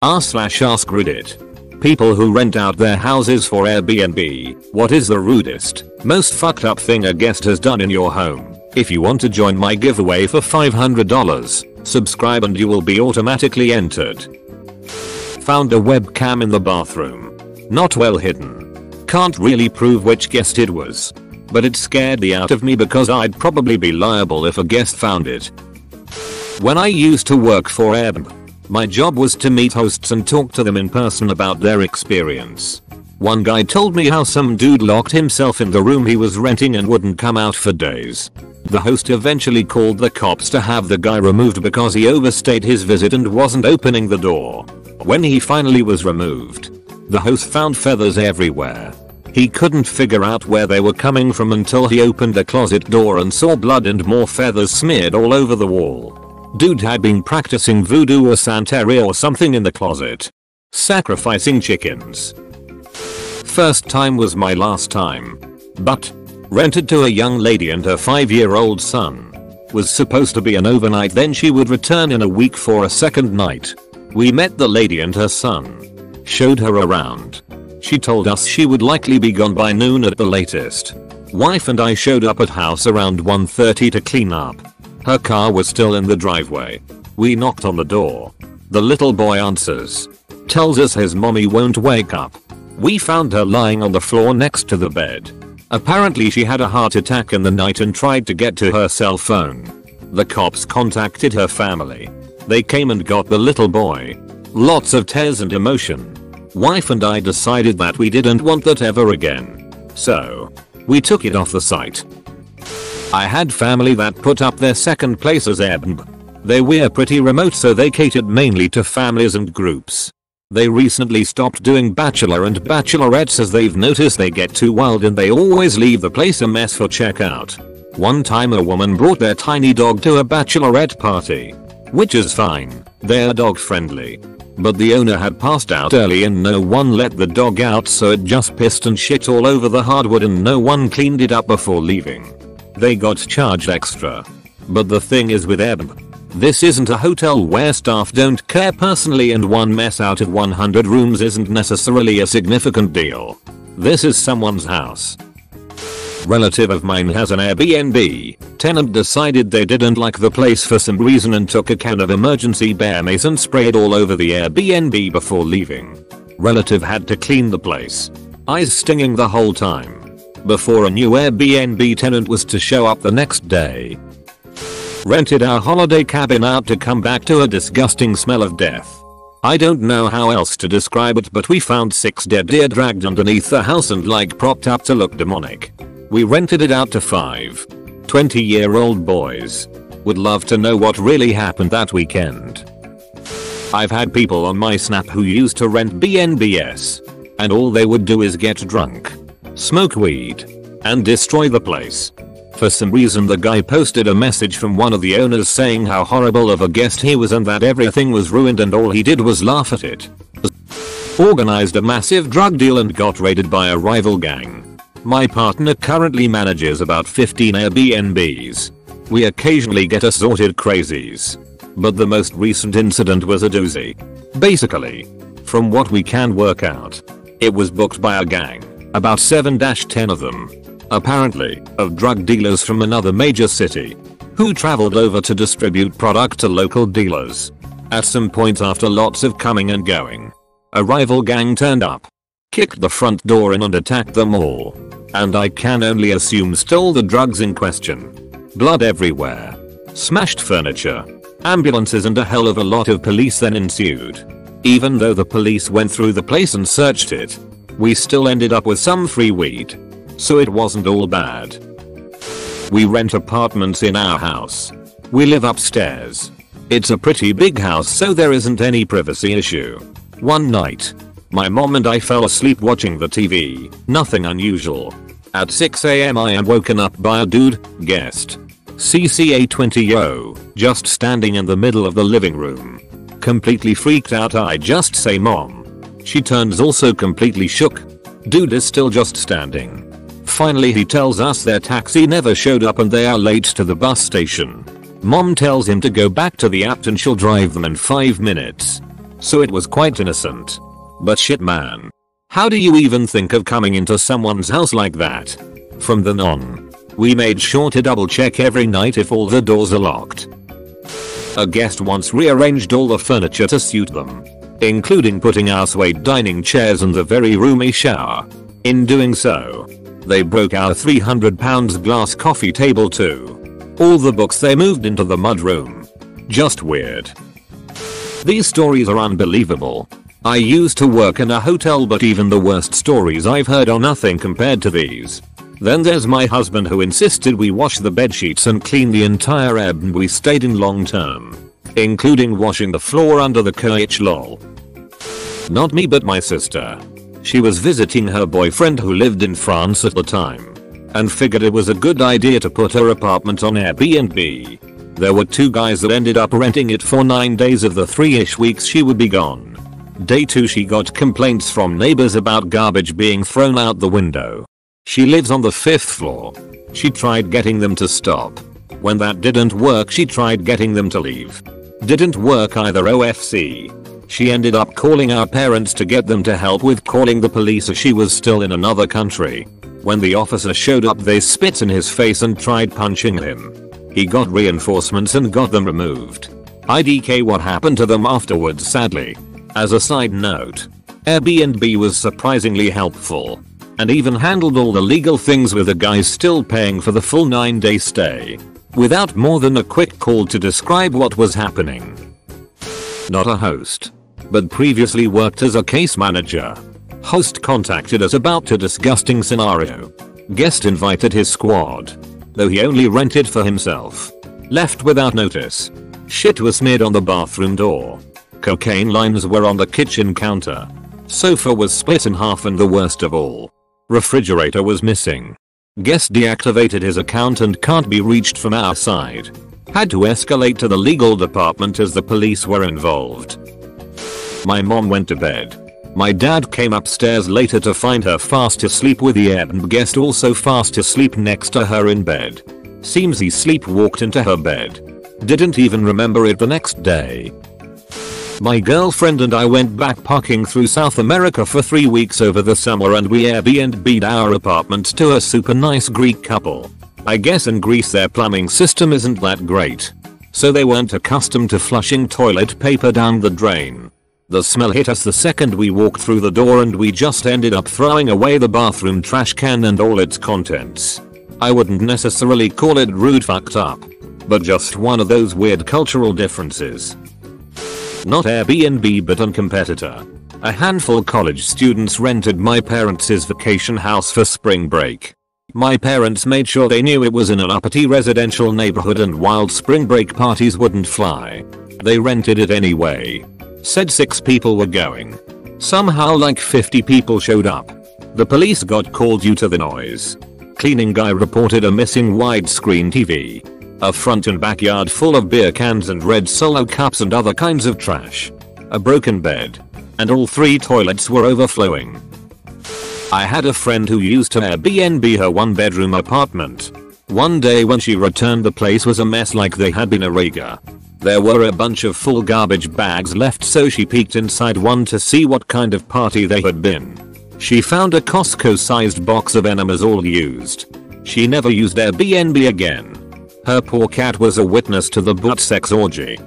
r/ask Reddit. People who rent out their houses for Airbnb. What is the rudest, most fucked up thing a guest has done in your home? If you want to join my giveaway for $500, subscribe and you will be automatically entered. Found a webcam in the bathroom. Not well hidden. Can't really prove which guest it was, but it scared the out of me because I'd probably be liable if a guest found it. When I used to work for Air B&B, my job was to meet hosts and talk to them in person about their experience. One guy told me how some dude locked himself in the room he was renting and wouldn't come out for days. The host eventually called the cops to have the guy removed because he overstayed his visit and wasn't opening the door. When he finally was removed, the host found feathers everywhere. He couldn't figure out where they were coming from until he opened the closet door and saw blood and more feathers smeared all over the wall. Dude had been practicing voodoo or Santeria or something in the closet. Sacrificing chickens. First time was my last time. But rented to a young lady and her 5-year-old son. Was supposed to be an overnight, then she would return in a week for a second night. We met the lady and her son. Showed her around. She told us she would likely be gone by noon at the latest. Wife and I showed up at house around 1:30 to clean up. Her car was still in the driveway. We knocked on the door. The little boy answers. Tells us his mommy won't wake up. We found her lying on the floor next to the bed. Apparently she had a heart attack in the night and tried to get to her cell phone. The cops contacted her family. They came and got the little boy. Lots of tears and emotion. Wife and I decided that we didn't want that ever again. So we took it off the site. I had family that put up their second place as Air B&B. They were pretty remote, so they catered mainly to families and groups. They recently stopped doing bachelor and bachelorettes as they've noticed they get too wild and they always leave the place a mess for checkout. One time a woman brought their tiny dog to a bachelorette party. Which is fine, they're dog friendly. But the owner had passed out early and no one let the dog out, so it just pissed and shit all over the hardwood and no one cleaned it up before leaving. They got charged extra. But the thing is with Air B&B, this isn't a hotel where staff don't care personally and one mess out of 100 rooms isn't necessarily a significant deal. This is someone's house. Relative of mine has an Airbnb. Tenant decided they didn't like the place for some reason and took a can of emergency bear mace and sprayed all over the Airbnb before leaving. Relative had to clean the place. Eyes stinging the whole time. Before a new Airbnb tenant was to show up the next day. Rented our holiday cabin out to come back to a disgusting smell of death. I don't know how else to describe it, but we found 6 dead deer dragged underneath the house and like propped up to look demonic. We rented it out to 5 20-year-old boys. Would love to know what really happened that weekend. I've had people on my Snap who used to rent B&Bs, and all they would do is get drunk, smoke weed, and destroy the place. For some reason the guy posted a message from one of the owners saying how horrible of a guest he was and that everything was ruined and all he did was laugh at it. Organized a massive drug deal and got raided by a rival gang. My partner currently manages about 15 Airbnbs. We occasionally get assorted crazies. But the most recent incident was a doozy. Basically, from what we can work out, it was booked by a gang, about 7-10 of them, apparently, of drug dealers from another major city, who traveled over to distribute product to local dealers. At some point after lots of coming and going, a rival gang turned up, kicked the front door in and attacked them all. And I can only assume stole the drugs in question. Blood everywhere. Smashed furniture. Ambulances and a hell of a lot of police then ensued. Even though the police went through the place and searched it, we still ended up with some free weed. So it wasn't all bad. We rent apartments in our house. We live upstairs. It's a pretty big house, so there isn't any privacy issue. One night, my mom and I fell asleep watching the TV, nothing unusual. At 6 AM I am woken up by a dude, guest, CCA 20-yo, just standing in the middle of the living room. Completely freaked out, I just say mom. She turns also completely shook. Dude is still just standing. Finally he tells us their taxi never showed up and they are late to the bus station. Mom tells him to go back to the app and she'll drive them in 5 minutes. so it was quite innocent. But shit man. How do you even think of coming into someone's house like that? From then on, we made sure to double check every night if all the doors are locked. A guest once rearranged all the furniture to suit them, including putting our suede dining chairs in the very roomy shower. In doing so, they broke our 300-pound glass coffee table too. All the books they moved into the mudroom. Just weird. These stories are unbelievable. I used to work in a hotel, but even the worst stories I've heard are nothing compared to these. Then there's my husband, who insisted we wash the bed sheets and clean the entire Airbnb we stayed in long term, including washing the floor under the couch lol. Not me, but my sister. She was visiting her boyfriend who lived in France at the time, and figured it was a good idea to put her apartment on Airbnb. There were 2 guys that ended up renting it for 9 days of the 3-ish weeks she would be gone. Day 2 she got complaints from neighbors about garbage being thrown out the window. She lives on the 5th floor. She tried getting them to stop. When that didn't work, she tried getting them to leave. Didn't work either. OFC. She ended up calling our parents to get them to help with calling the police, as she was still in another country. When the officer showed up, they spit in his face and tried punching him. He got reinforcements and got them removed. IDK what happened to them afterwards, sadly. As a side note, Airbnb was surprisingly helpful, and even handled all the legal things, with the guys still paying for the full 9-day stay, without more than a quick call to describe what was happening. Not a host, but previously worked as a case manager. Host contacted us about a disgusting scenario. Guest invited his squad, though he only rented for himself. Left without notice. Shit was smeared on the bathroom door. Cocaine lines were on the kitchen counter. Sofa was split in half, and the worst of all, refrigerator was missing. Guest deactivated his account and can't be reached from our side. Had to escalate to the legal department as the police were involved. My mom went to bed. My dad came upstairs later to find her fast asleep, with the Airbnb guest also fast asleep next to her in bed. Seems he sleepwalked into her bed. Didn't even remember it the next day. My girlfriend and I went backpacking through South America for 3 weeks over the summer, and we Airbnb'd our apartment to a super nice Greek couple. I guess in Greece their plumbing system isn't that great, so they weren't accustomed to flushing toilet paper down the drain. The smell hit us the second we walked through the door, and we just ended up throwing away the bathroom trash can and all its contents. I wouldn't necessarily call it rude, fucked up, but just one of those weird cultural differences. Not Airbnb, but a competitor. A handful college students rented my parents' vacation house for spring break. My parents made sure they knew it was in an uppity residential neighborhood, and wild spring break parties wouldn't fly. They rented it anyway. Said 6 people were going. Somehow like 50 people showed up. The police got called due to the noise. Cleaning guy reported a missing widescreen TV. A front and backyard full of beer cans and red Solo cups and other kinds of trash. A broken bed. And all 3 toilets were overflowing. I had a friend who used to Airbnb her 1-bedroom apartment. One day when she returned, the place was a mess, like they had been a rager. There were a bunch of full garbage bags left, so she peeked inside one to see what kind of party they had been. She found a Costco-sized box of enemas all used. She never used Airbnb again. Her poor cat was a witness to the butt sex orgy.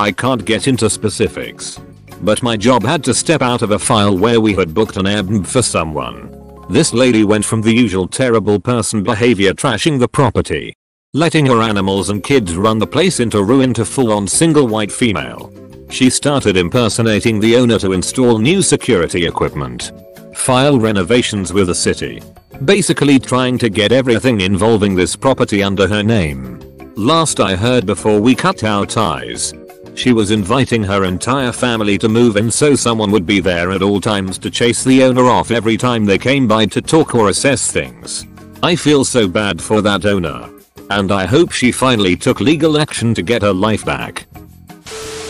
I can't get into specifics, but my job had to step out of a file where we had booked an Airbnb for someone. This lady went from the usual terrible person behavior, trashing the property, letting her animals and kids run the place into ruin, to full-on single white female. She started impersonating the owner to install new security equipment, file renovations with the city, basically trying to get everything involving this property under her name. Last I heard, before we cut our ties, she was inviting her entire family to move in so someone would be there at all times to chase the owner off every time they came by to talk or assess things. I feel so bad for that owner, and I hope she finally took legal action to get her life back.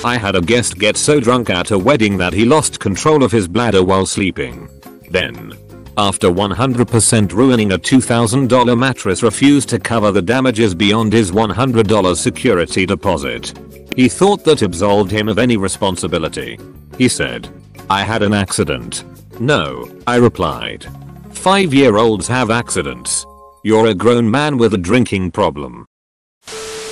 I had a guest get so drunk at a wedding that he lost control of his bladder while sleeping. Then, after 100% ruining a $2,000 mattress, refused to cover the damages beyond his $100 security deposit. He thought that absolved him of any responsibility. He said, "I had an accident." "No," I replied. 5-year-olds have accidents. You're a grown man with a drinking problem.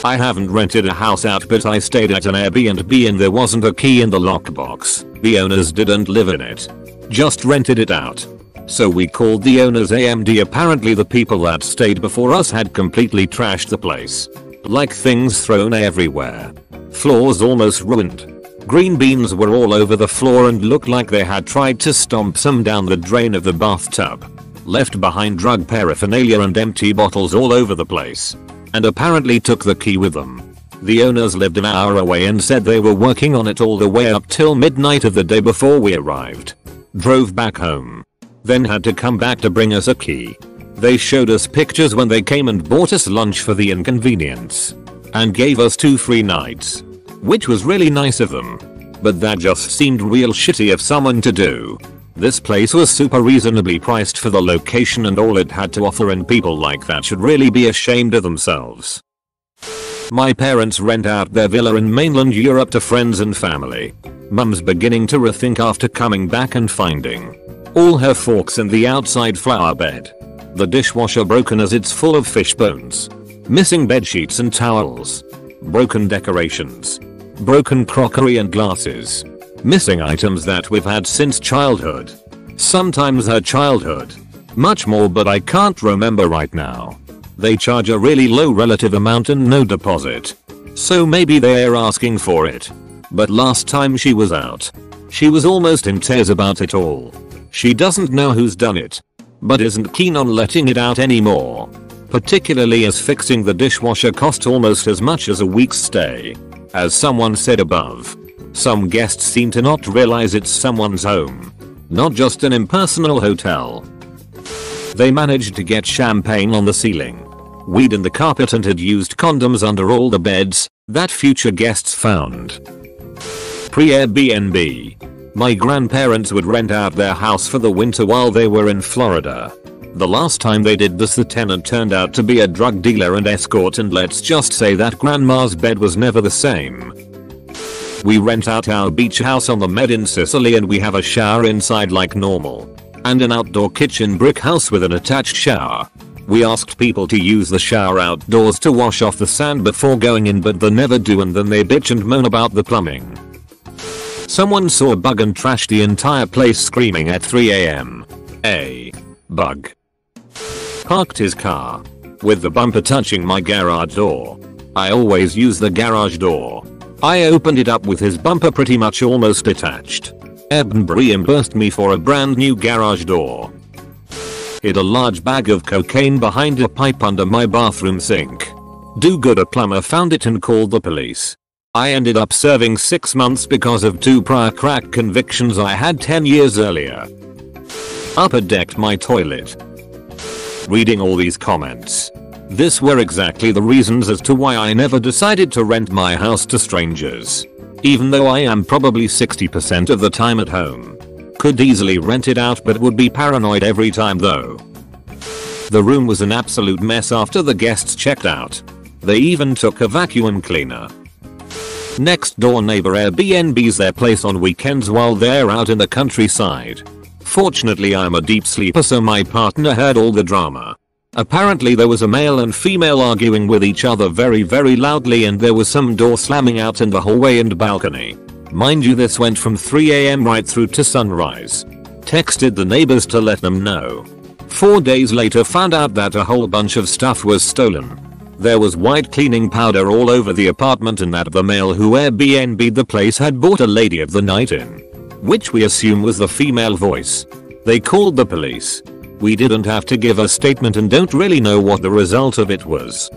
I haven't rented a house out, but I stayed at an Airbnb and there wasn't a key in the lockbox. The owners didn't live in it. Just rented it out. So we called the owners AMD. Apparently the people that stayed before us had completely trashed the place. Like things thrown everywhere. Floors almost ruined. Green beans were all over the floor and looked like they had tried to stomp some down the drain of the bathtub. Left behind drug paraphernalia and empty bottles all over the place. And apparently took the key with them. The owners lived an hour away and said they were working on it all the way up till midnight of the day before we arrived. Drove back home. Then had to come back to bring us a key. They showed us pictures when they came and bought us lunch for the inconvenience. And gave us 2 free nights. Which was really nice of them. But that just seemed real shitty of someone to do. This place was super reasonably priced for the location and all it had to offer, and people like that should really be ashamed of themselves. My parents rent out their villa in mainland Europe to friends and family. Mum's beginning to rethink after coming back and finding all her forks in the outside flower bed. The dishwasher broken as it's full of fish bones. Missing bedsheets and towels. Broken decorations. Broken crockery and glasses. Missing items that we've had since childhood. Sometimes her childhood. Much more, but I can't remember right now. They charge a really low relative amount and no deposit. So maybe they're asking for it. But last time she was out, she was almost in tears about it all. She doesn't know who's done it, but isn't keen on letting it out anymore. Particularly as fixing the dishwasher cost almost as much as a week's stay. As someone said above, some guests seem to not realize it's someone's home, not just an impersonal hotel. They managed to get champagne on the ceiling, weed in the carpet, and had used condoms under all the beds that future guests found. Pre-Airbnb. My grandparents would rent out their house for the winter while they were in Florida. The last time they did this, the tenant turned out to be a drug dealer and escort, and let's just say that grandma's bed was never the same. We rent out our beach house on the Med in Sicily, and we have a shower inside like normal. And an outdoor kitchen brick house with an attached shower. We asked people to use the shower outdoors to wash off the sand before going in, but they never do, and then they bitch and moan about the plumbing. Someone saw a bug and trashed the entire place, screaming at 3 AM. A bug. Parked his car with the bumper touching my garage door. I always use the garage door. I opened it up with his bumper pretty much almost detached. Airbnb reimbursed me for a brand new garage door. Hid a large bag of cocaine behind a pipe under my bathroom sink. Do good, a plumber found it and called the police. I ended up serving 6 months because of 2 prior crack convictions I had 10 years earlier. Upper decked my toilet. Reading all these comments, this were exactly the reasons as to why I never decided to rent my house to strangers. Even though I am probably 60% of the time at home. Could easily rent it out, but would be paranoid every time though. The room was an absolute mess after the guests checked out. They even took a vacuum cleaner. Next door neighbor Airbnbs their place on weekends while they're out in the countryside. Fortunately I'm a deep sleeper, so my partner heard all the drama. Apparently there was a male and female arguing with each other very loudly, and there was some door slamming out in the hallway and balcony. Mind you, this went from 3 AM right through to sunrise. Texted the neighbors to let them know. 4 days later found out that a whole bunch of stuff was stolen. There was white cleaning powder all over the apartment, and that the male who Airbnb'd the place had bought a lady of the night in. Which we assume was the female voice. They called the police. We didn't have to give a statement and don't really know what the result of it was.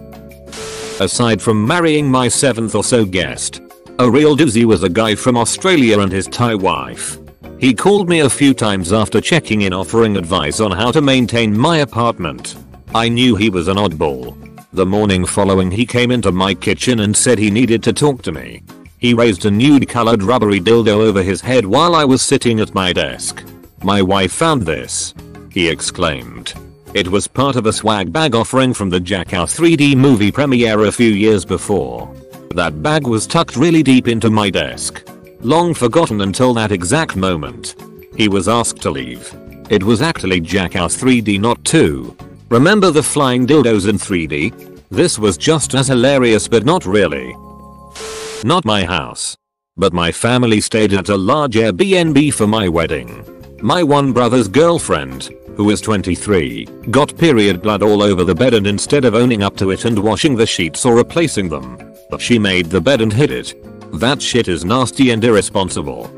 Aside from marrying my 7th or so guest, a real doozy was a guy from Australia and his Thai wife. He called me a few times after checking in, offering advice on how to maintain my apartment. I knew he was an oddball. The morning following he came into my kitchen and said he needed to talk to me. He raised a nude colored rubbery dildo over his head while I was sitting at my desk. "My wife found this," he exclaimed. It was part of a swag bag offering from the Jackass 3D movie premiere a few years before. That bag was tucked really deep into my desk. Long forgotten until that exact moment. He was asked to leave. It was actually Jackass 3D, not 2. Remember the flying dildos in 3D? This was just as hilarious, but not really. Not my house. But my family stayed at a large Airbnb for my wedding. My one brother's girlfriend, who is 23, got period blood all over the bed, and instead of owning up to it and washing the sheets or replacing them, she made the bed and hid it. That shit is nasty and irresponsible.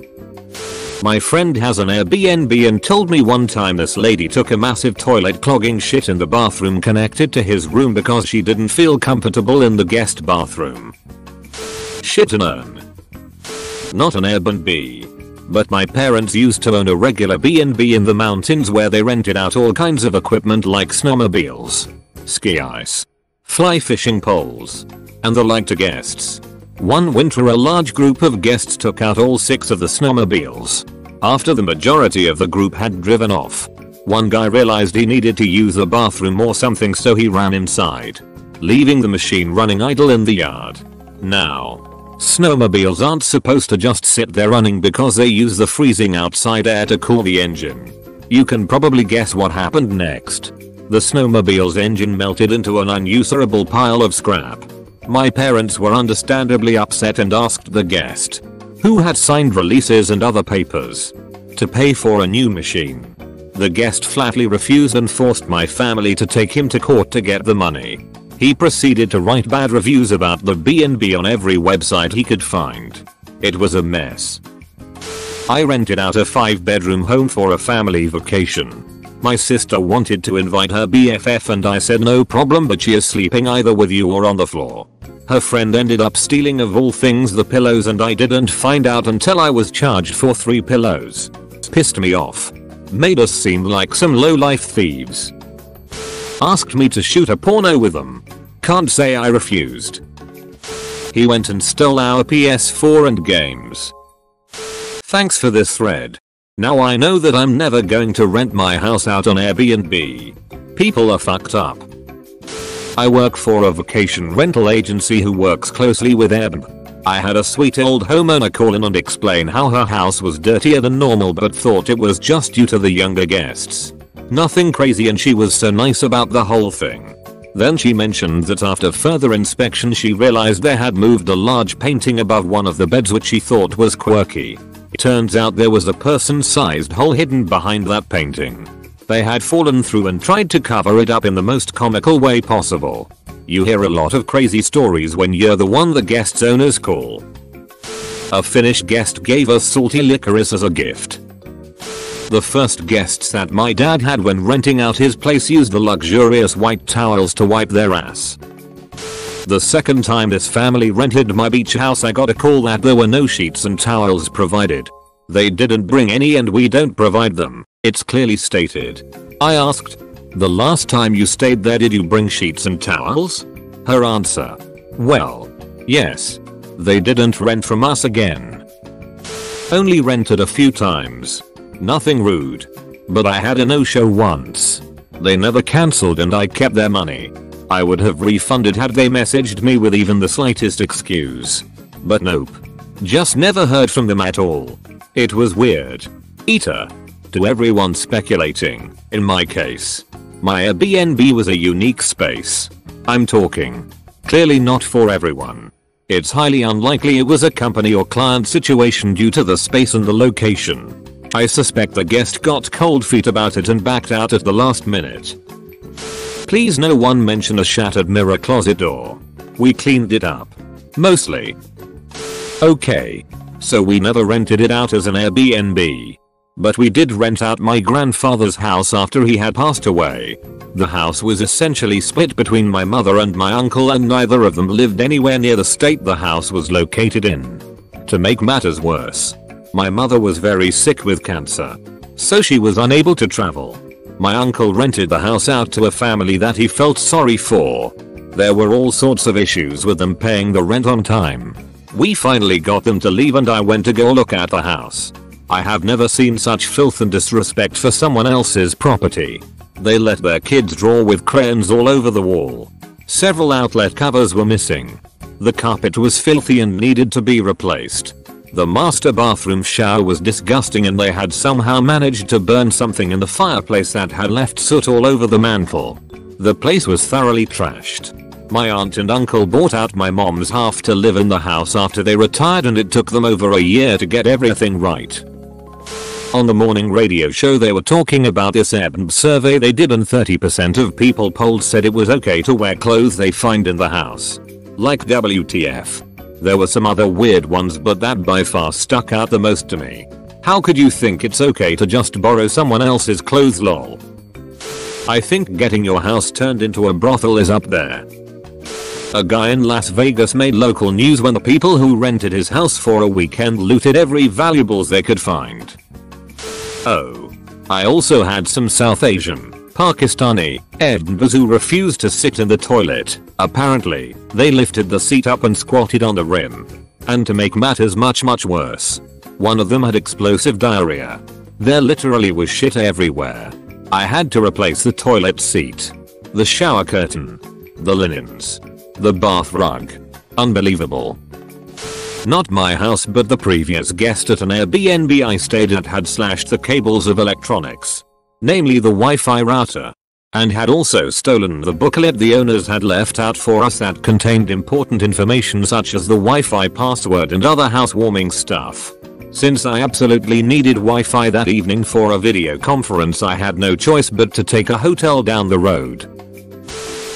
My friend has an Airbnb and told me one time this lady took a massive toilet clogging shit in the bathroom connected to his room because she didn't feel comfortable in the guest bathroom. Shit and urn. Not an Airbnb. But my parents used to own a regular B&B in the mountains where they rented out all kinds of equipment like snowmobiles, ski ice, fly fishing poles, and the like to guests. One winter a large group of guests took out all 6 of the snowmobiles. After the majority of the group had driven off, one guy realized he needed to use the bathroom or something, so he ran inside, leaving the machine running idle in the yard. Now, snowmobiles aren't supposed to just sit there running because they use the freezing outside air to cool the engine. You can probably guess what happened next. The snowmobile's engine melted into an unusable pile of scrap. My parents were understandably upset and asked the guest, who had signed releases and other papers, to pay for a new machine. The guest flatly refused and forced my family to take him to court to get the money. He proceeded to write bad reviews about the B&B on every website he could find. It was a mess. I rented out a 5-bedroom home for a family vacation. My sister wanted to invite her BFF and I said no problem, but she is sleeping either with you or on the floor. Her friend ended up stealing, of all things, the pillows, and I didn't find out until I was charged for 3 pillows. Pissed me off. Made us seem like some low-life thieves. Asked me to shoot a porno with them. Can't say I refused. He went and stole our PS4 and games. Thanks for this thread. Now I know that I'm never going to rent my house out on Airbnb. People are fucked up. I work for a vacation rental agency who works closely with Airbnb. I had a sweet old homeowner call in and explain how her house was dirtier than normal but thought it was just due to the younger guests. Nothing crazy, and she was so nice about the whole thing. Then she mentioned that after further inspection she realized they had moved a large painting above one of the beds which she thought was quirky. It turns out there was a person-sized hole hidden behind that painting. They had fallen through and tried to cover it up in the most comical way possible. You hear a lot of crazy stories when you're the one the guest's owners call. A Finnish guest gave us salty licorice as a gift. The first guests that my dad had when renting out his place used the luxurious white towels to wipe their ass. The second time this family rented my beach house, I got a call that there were no sheets and towels provided. They didn't bring any and we don't provide them. It's clearly stated. I asked, the last time you stayed there did you bring sheets and towels? Her answer, well, yes. They didn't rent from us again. Only rented a few times. Nothing rude. But I had a no-show once. They never cancelled and I kept their money. I would have refunded had they messaged me with even the slightest excuse. But nope. Just never heard from them at all. It was weird. Eater. To everyone speculating, in my case, my Airbnb was a unique space. I'm talking. Clearly not for everyone. It's highly unlikely it was a company or client situation due to the space and the location. I suspect the guest got cold feet about it and backed out at the last minute. Please no one mention a shattered mirror closet door. We cleaned it up. Mostly. Okay. So we never rented it out as an Airbnb. But we did rent out my grandfather's house after he had passed away. The house was essentially split between my mother and my uncle, and neither of them lived anywhere near the state the house was located in. To make matters worse, my mother was very sick with cancer, so she was unable to travel. My uncle rented the house out to a family that he felt sorry for. There were all sorts of issues with them paying the rent on time. We finally got them to leave and I went to go look at the house. I have never seen such filth and disrespect for someone else's property. They let their kids draw with crayons all over the wall. Several outlet covers were missing. The carpet was filthy and needed to be replaced. The master bathroom shower was disgusting and they had somehow managed to burn something in the fireplace that had left soot all over the mantle. The place was thoroughly trashed. My aunt and uncle bought out my mom's half to live in the house after they retired and it took them over a year to get everything right. On the morning radio show they were talking about this Air B&B survey they did and 30% of people polled said it was okay to wear clothes they find in the house. Like WTF. There were some other weird ones but that by far stuck out the most to me. How could you think it's okay to just borrow someone else's clothes lol? I think getting your house turned into a brothel is up there. A guy in Las Vegas made local news when the people who rented his house for a weekend looted every valuables they could find. Oh. I also had some South Asian, Pakistani, Air B&Bs who refused to sit in the toilet. Apparently, they lifted the seat up and squatted on the rim. And to make matters much worse, one of them had explosive diarrhea. There literally was shit everywhere. I had to replace the toilet seat, the shower curtain, the linens, the bath rug. Unbelievable. Not my house but the previous guest at an Airbnb I stayed at had slashed the cables of electronics, namely the Wi-Fi router, and had also stolen the booklet the owners had left out for us that contained important information such as the Wi-Fi password and other housewarming stuff. Since I absolutely needed Wi-Fi that evening for a video conference I had no choice but to take a hotel down the road.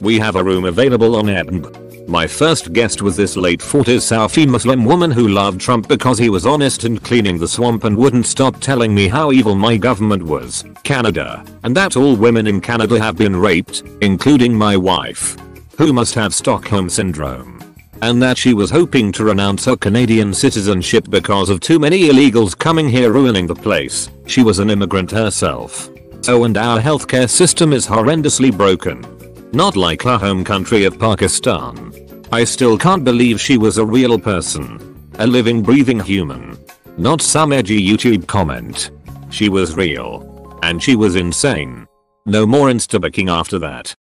We have a room available on Air B&B. My first guest was this late 40s Saudi Muslim woman who loved Trump because he was honest and cleaning the swamp and wouldn't stop telling me how evil my government was, Canada, and that all women in Canada have been raped, including my wife, who must have Stockholm syndrome, and that she was hoping to renounce her Canadian citizenship because of too many illegals coming here ruining the place. She was an immigrant herself. Oh, and our healthcare system is horrendously broken. Not like her home country of Pakistan. I still can't believe she was a real person. A living breathing human. Not some edgy YouTube comment. She was real. And she was insane. No more instabooking after that.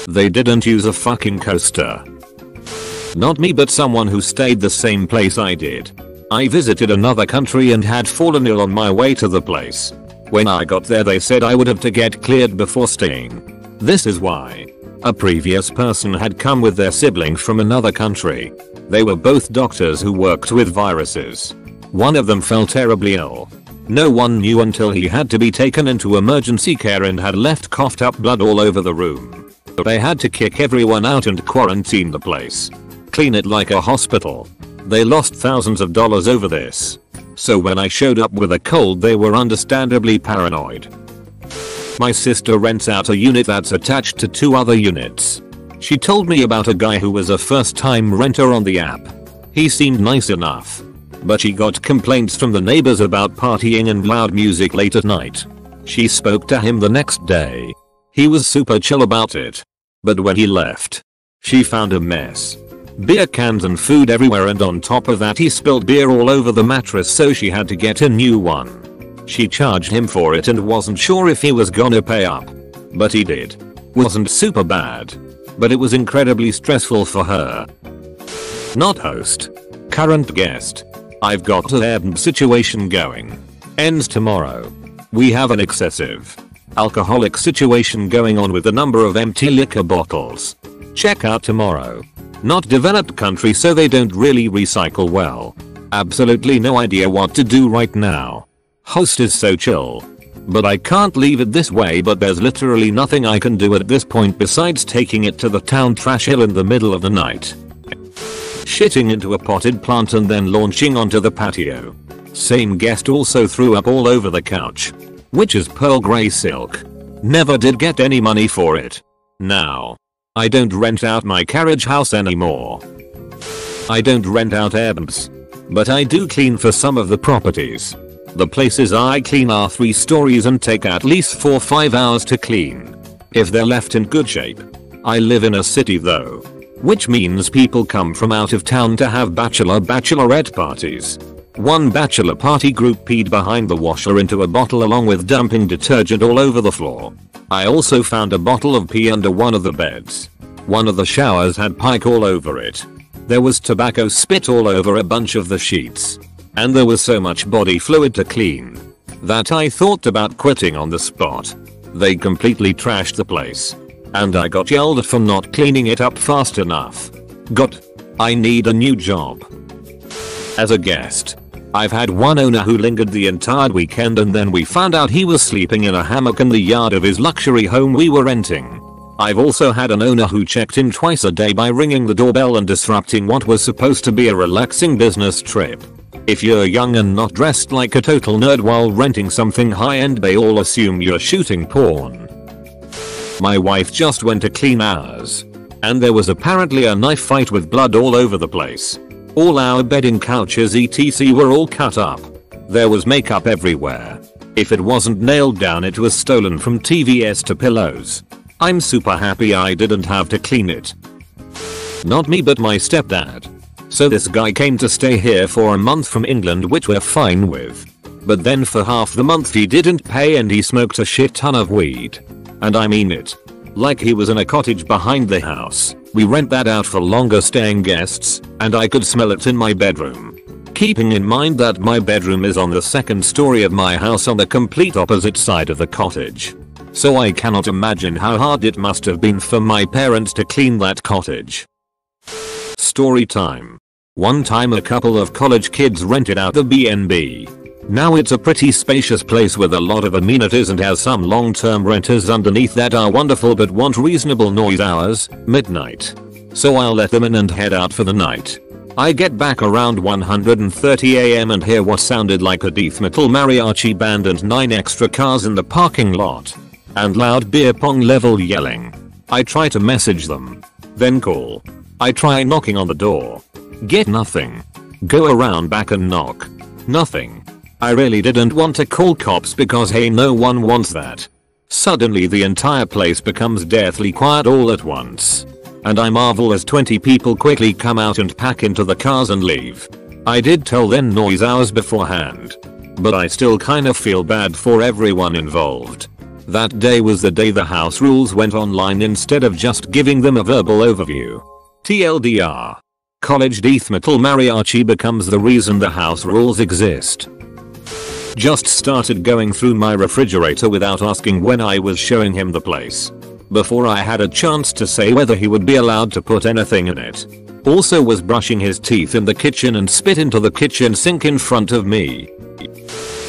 They didn't use a fucking coaster. Not me but someone who stayed the same place I did. I visited another country and had fallen ill on my way to the place. When I got there they said I would have to get cleared before staying. This is why. A previous person had come with their sibling from another country. They were both doctors who worked with viruses. One of them fell terribly ill. No one knew until he had to be taken into emergency care and had left coughed up blood all over the room. They had to kick everyone out and quarantine the place. Clean it like a hospital. They lost thousands of dollars over this. So when I showed up with a cold they were understandably paranoid. My sister rents out a unit that's attached to 2 other units. She told me about a guy who was a first-time renter on the app. He seemed nice enough. But she got complaints from the neighbors about partying and loud music late at night. She spoke to him the next day. He was super chill about it. But when he left, she found a mess. Beer cans and food everywhere and on top of that he spilled beer all over the mattress so she had to get a new one. She charged him for it and wasn't sure if he was gonna pay up. But he did. Wasn't super bad. But it was incredibly stressful for her. Not host. Current guest. I've got an Air B&B situation going. Ends tomorrow. We have an excessive alcoholic situation going on with a number of empty liquor bottles. Check out tomorrow. Not developed country so they don't really recycle well. Absolutely no idea what to do right now. Host is so chill. But I can't leave it this way but there's literally nothing I can do at this point besides taking it to the town trash hill in the middle of the night. Shitting into a potted plant and then launching onto the patio. Same guest also threw up all over the couch. Which is pearl grey silk. Never did get any money for it. Now. I don't rent out my carriage house anymore. I don't rent out Airbnbs. But I do clean for some of the properties. The places I clean are 3 stories and take at least 4-5 hours to clean. If they're left in good shape. I live in a city though. Which means people come from out of town to have bachelorette parties. One bachelor party group peed behind the washer into a bottle along with dumping detergent all over the floor. I also found a bottle of pee under one of the beds. One of the showers had pike all over it. There was tobacco spit all over a bunch of the sheets. And there was so much body fluid to clean that I thought about quitting on the spot. They completely trashed the place. And I got yelled at for not cleaning it up fast enough. I need a new job. As a guest, I've had one owner who lingered the entire weekend and then we found out he was sleeping in a hammock in the yard of his luxury home we were renting. I've also had an owner who checked in twice a day by ringing the doorbell and disrupting what was supposed to be a relaxing business trip. If you're young and not dressed like a total nerd while renting something high-end, they all assume you're shooting porn. My wife just went to clean ours. And there was apparently a knife fight with blood all over the place. All our bedding, couches etc were all cut up. There was makeup everywhere. If it wasn't nailed down, it was stolen from TVs to pillows. I'm super happy I didn't have to clean it. Not me, but my stepdad. So this guy came to stay here for a month from England, which we're fine with. But then for half the month he didn't pay and he smoked a shit ton of weed. And I mean it. Like he was in a cottage behind the house. We rent that out for longer staying guests, and I could smell it in my bedroom. Keeping in mind that my bedroom is on the second story of my house on the complete opposite side of the cottage. So I cannot imagine how hard it must have been for my parents to clean that cottage. Story time. One time a couple of college kids rented out the B&B. Now it's a pretty spacious place with a lot of amenities and has some long-term renters underneath that are wonderful but want reasonable noise hours, midnight. So I'll let them in and head out for the night. I get back around 1:30 AM and hear what sounded like a death metal mariachi band and 9 extra cars in the parking lot. And loud beer pong level yelling. I try to message them. Then call. I try knocking on the door. Get nothing. Go around back and knock. Nothing. I really didn't want to call cops because hey, no one wants that. Suddenly the entire place becomes deathly quiet all at once. And I marvel as 20 people quickly come out and pack into the cars and leave. I did tell them noise hours beforehand. But I still kind of feel bad for everyone involved. That day was the day the house rules went online instead of just giving them a verbal overview. TLDR. College death metal mariachi becomes the reason the house rules exist. Just started going through my refrigerator without asking when I was showing him the place. Before I had a chance to say whether he would be allowed to put anything in it. Also was brushing his teeth in the kitchen and spit into the kitchen sink in front of me.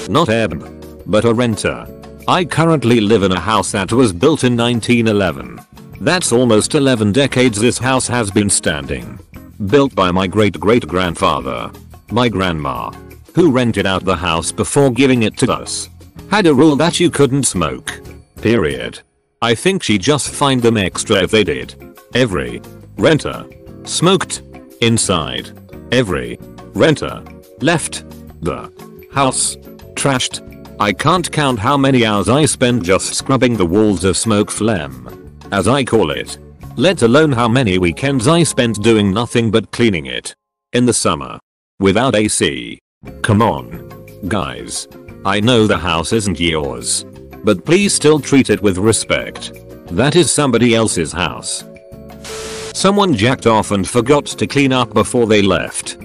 Not Eb, but a renter. I currently live in a house that was built in 1911. That's almost 11 decades this house has been standing. Built by my great-great-grandfather. My grandma, who rented out the house before giving it to us, had a rule that you couldn't smoke. Period. I think she just fined them extra if they did. Every renter smoked inside. Every renter left the house trashed. I can't count how many hours I spent just scrubbing the walls of smoke phlegm, as I call it. Let alone how many weekends I spent doing nothing but cleaning it. In the summer. Without AC. Come on. Guys. I know the house isn't yours. But please still treat it with respect. That is somebody else's house. Someone jacked off and forgot to clean up before they left.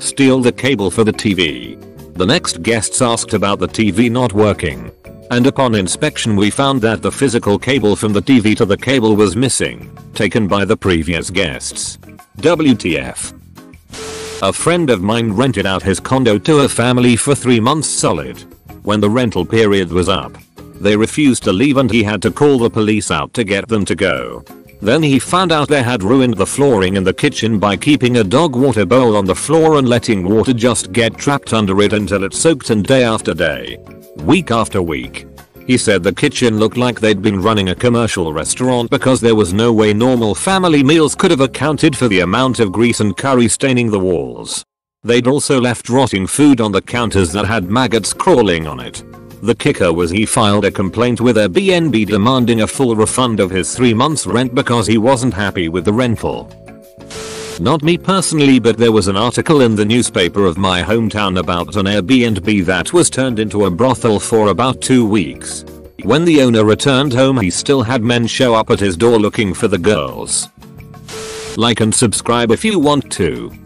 Steal the cable for the TV. The next guests asked about the TV not working. And upon inspection we found that the physical cable from the TV to the cable was missing, taken by the previous guests. WTF. A friend of mine rented out his condo to a family for 3 months solid. When the rental period was up, they refused to leave and he had to call the police out to get them to go. Then he found out they had ruined the flooring in the kitchen by keeping a dog water bowl on the floor and letting water just get trapped under it until it soaked in day after day. Week after week. He said the kitchen looked like they'd been running a commercial restaurant because there was no way normal family meals could have accounted for the amount of grease and curry staining the walls. They'd also left rotting food on the counters that had maggots crawling on it. The kicker was he filed a complaint with Air B&B demanding a full refund of his 3 months rent because he wasn't happy with the rental. Not me personally, but there was an article in the newspaper of my hometown about an Airbnb that was turned into a brothel for about 2 weeks. When the owner returned home he still had men show up at his door looking for the girls. Like and subscribe if you want to.